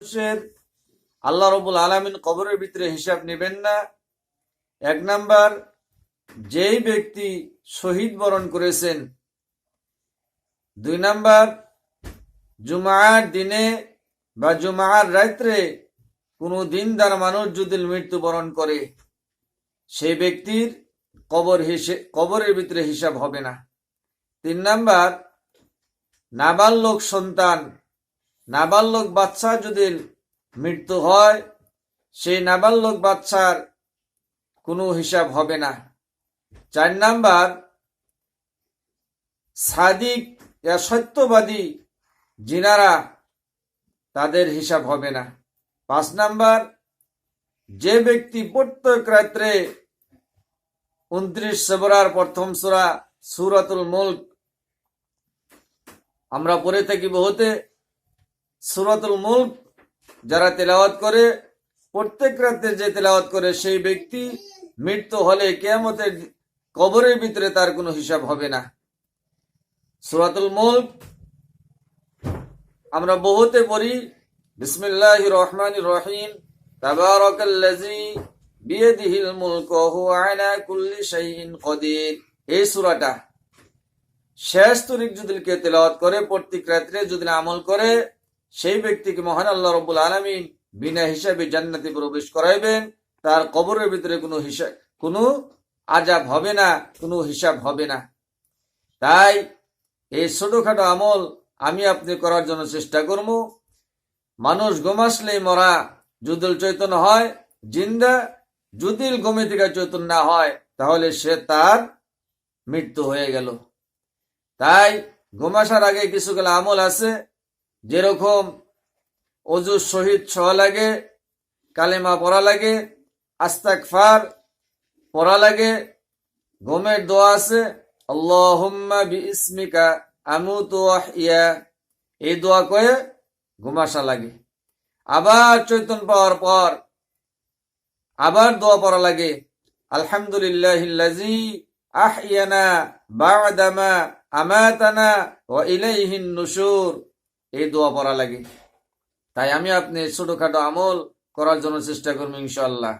মানুষের আল্লাহ রাব্বুল আলামিন কবরের ভিতরে হিসাব নেবেন না। 1 নাম্বার, যেই ব্যক্তি শহীদ বরণ করেছেন। 2 নাম্বার, জুমার দিনে বা জুমার রাত্রে কোনো দিনদার মানুষ যদি মৃত্যুবরণ করে, সেই ব্যক্তির কবরের ভিতরে হিসাব হবে না। 3 নাম্বার, নাবালক সন্তান, নাবালক বাচ্চা যদি মৃত্যু হয়, সেই নাবালক বাচ্চার কোনো হিসাব হবে না। 4 নাম্বার, সাদিক ইয়া সত্যবাদী জিনারা, তাদের হিসাব হবে না। 5 নাম্বার, যে ব্যক্তি প্রত্যেক রাত্রে 29 সূরার প্রথম সূরা সূরাতুল মুলক আমরা পড়ে থাকি বহুতে, সূরাতুল মুলক যারা তেলাওয়াত করে, প্রত্যেক রাতে যে তেলাওয়াত করে, সেই ব্যক্তি মৃত্যু হলে কিয়ামতের কবরের ভিতরে তার কোনো হিসাব হবে না। সূরাতুল মুলক আমরা বহুতে পড়ি, বিসমিল্লাহির রহমানির রহিম, তাবারাকাল্লাযী বিয়াদিহিল মুলকু ওয়া হুয়া আলা কুল্লি শাইইন কদির। এই সূরাটা শেষ তরিক যদি কেউ তেলাওয়াত করে, প্রত্যেক রাত্রে যদি আমল করে, সেই ব্যক্তিকে মহান আল্লাহ রাব্বুল আলামিন বিনা হিসাবে জান্নাতে প্রবেশ করাইবেন। তার কবরের ভিতরে কোনো আযাব হবে না, কোনো হিসাব হবে না। তাই এই ছোটখাটো আমল আমি আপনি করার জন্য চেষ্টা করব। মানুষ ঘুমাসলেই মরা, যুদিল চৈতন্য হয় জিন্দা, যুদিল ঘুমে থেকে চৈতন্য না হয়, তাহলে সে তার মৃত্যু হয়ে গেল। তাই ঘুমাসার আগে কিছুগুলো আমল আছে, যেরকম অজু শহীদ ছোঁয়া লাগে, কালেমা পড়া লাগে, আস্তাগফার পড়া লাগে, ঘুমের দোয়া আছে, আল্লাহুম্মা বিইসমিকা আমুতু ওয়া আহইয়া, এই দোয়া কয়ে ঘুমাসা লাগে। আবার চৈতন্য পাওয়ার পর আবার দোয়া পড়া লাগে, আলহামদুলিল্লাহিল্লাযী আহইয়ানা বা'দামা আমাতানা ওয়া ইলাইহিন নুশুর, এই দোয়া পড়া লাগে। তাই আমি আপনি ছোটখাটো আমল করার জন্য চেষ্টা করব ইনশাআল্লাহ।